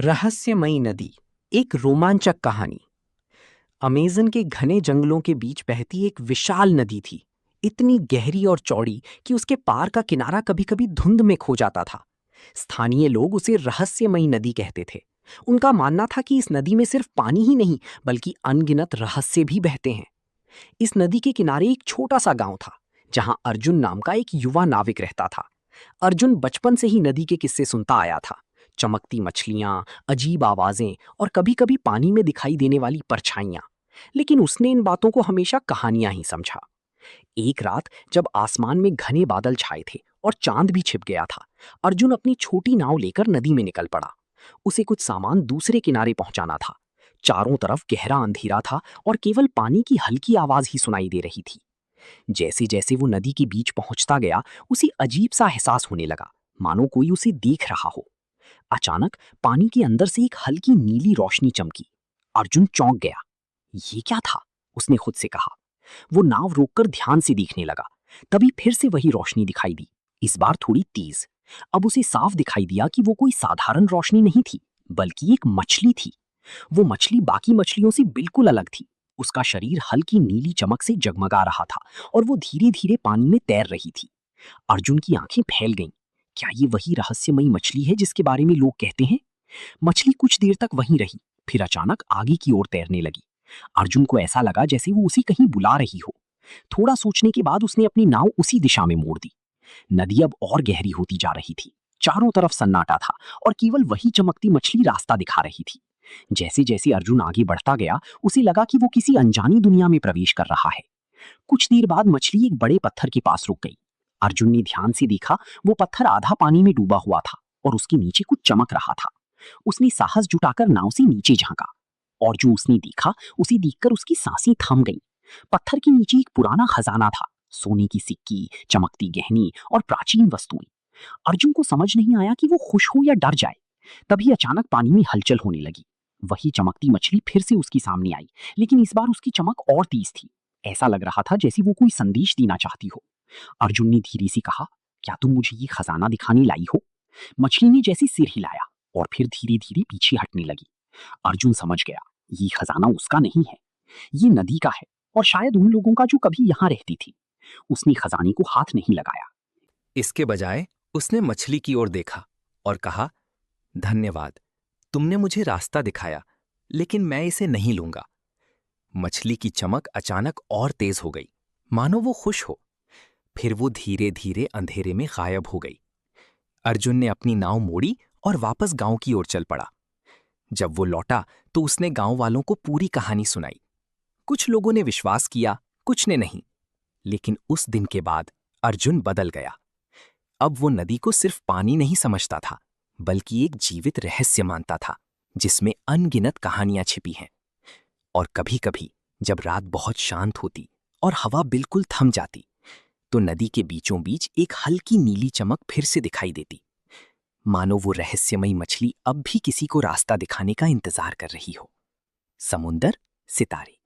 रहस्यमयी नदी, एक रोमांचक कहानी। अमेज़न के घने जंगलों के बीच बहती एक विशाल नदी थी, इतनी गहरी और चौड़ी कि उसके पार का किनारा कभी-कभी धुंध में खो जाता था। स्थानीय लोग उसे रहस्यमयी नदी कहते थे। उनका मानना था कि इस नदी में सिर्फ पानी ही नहीं, बल्कि अनगिनत रहस्य भी बहते हैं। इस नदी के किनारे एक छोटा सा गांव था, जहां अर्जुन नाम का एक युवा नाविक रहता था। अर्जुन बचपन से ही नदी के किस्से सुनता आया था। चमकती मछलियां, अजीब आवाजें और कभी-कभी पानी में दिखाई देने वाली परछाइयां। लेकिन उसने इन बातों को हमेशा कहानियां ही समझा। एक रात जब आसमान में घने बादल छाए थे और चांद भी छिप गया था, अर्जुन अपनी छोटी नाव लेकर नदी में निकल पड़ा। उसे कुछ सामान दूसरे किनारे पहुंचाना था। चारों तरफ गहरा अंधेरा था और केवल पानी की हल्की आवाज ही सुनाई दे रही थी। जैसे जैसे वो नदी के बीच पहुंचता गया, उसे अजीब सा एहसास होने लगा, मानो कोई उसे देख रहा हो। अचानक पानी के अंदर से एक हल्की नीली रोशनी चमकी। अर्जुन चौंक गया। ये क्या था? उसने खुद से कहा। वो नाव रोककर ध्यान से देखने लगा। तभी फिर से वही रोशनी दिखाई दी, इस बार थोड़ी तेज। अब उसे साफ दिखाई दिया कि वो कोई साधारण रोशनी नहीं थी, बल्कि एक मछली थी। वो मछली बाकी मछलियों से बिल्कुल अलग थी। उसका शरीर हल्की नीली चमक से जगमगा रहा था और वो धीरे धीरे पानी में तैर रही थी। अर्जुन की आंखें फैल गईं। क्या ये वही रहस्यमयी मछली है जिसके बारे में लोग कहते हैं? मछली कुछ देर तक वहीं रही, फिर अचानक आगे की ओर तैरने लगी। अर्जुन को ऐसा लगा जैसे वो उसे कहीं बुला रही हो। थोड़ा सोचने के बाद उसने अपनी नाव उसी दिशा में मोड़ दी। नदी अब और गहरी होती जा रही थी। चारों तरफ सन्नाटा था और केवल वही चमकती मछली रास्ता दिखा रही थी। जैसे जैसे अर्जुन आगे बढ़ता गया, उसे लगा कि वो किसी अनजानी दुनिया में प्रवेश कर रहा है। कुछ देर बाद मछली एक बड़े पत्थर के पास रुक गई। अर्जुन ने ध्यान से देखा, वो पत्थर आधा पानी में डूबा हुआ था और उसके नीचे कुछ चमक रहा था। उसने साहस जुटाकर नाव से नीचे झांका और जो उसने देखा, उसे देखकर उसकी सांसें थम गईं। पत्थर के नीचे एक पुराना खजाना था, सोने की सिक्की, चमकती गहनी और प्राचीन वस्तुएं। अर्जुन को समझ नहीं आया कि वो खुश हो या डर जाए। तभी अचानक पानी में हलचल होने लगी। वही चमकती मछली फिर से उसके सामने आई, लेकिन इस बार उसकी चमक और तेज थी। ऐसा लग रहा था जैसे वो कोई संदेश देना चाहती हो। अर्जुन ने धीरे से कहा, क्या तुम मुझे ये खजाना दिखाने लाई हो? मछली ने जैसे सिर हिलाया और फिर धीरे धीरे पीछे हटने लगी। अर्जुन समझ गया, ये खजाना उसका नहीं है, ये नदी का है और शायद उन लोगों का जो कभी यहाँ रहती थी। उसने खजाने को हाथ नहीं लगाया। इसके बजाय उसने मछली की ओर देखा और कहा, धन्यवाद, तुमने मुझे रास्ता दिखाया, लेकिन मैं इसे नहीं लूंगा। मछली की चमक अचानक और तेज हो गई, मानो वो खुश हो। फिर वो धीरे धीरे अंधेरे में गायब हो गई। अर्जुन ने अपनी नाव मोड़ी और वापस गांव की ओर चल पड़ा। जब वो लौटा तो उसने गांव वालों को पूरी कहानी सुनाई। कुछ लोगों ने विश्वास किया, कुछ ने नहीं। लेकिन उस दिन के बाद अर्जुन बदल गया। अब वो नदी को सिर्फ पानी नहीं समझता था, बल्कि एक जीवित रहस्य मानता था, जिसमें अनगिनत कहानियां छिपी हैं। और कभी-कभी जब रात बहुत शांत होती और हवा बिल्कुल थम जाती, तो नदी के बीचों बीच एक हल्की नीली चमक फिर से दिखाई देती, मानो वो रहस्यमयी मछली अब भी किसी को रास्ता दिखाने का इंतजार कर रही हो। समुंदर, सितारे।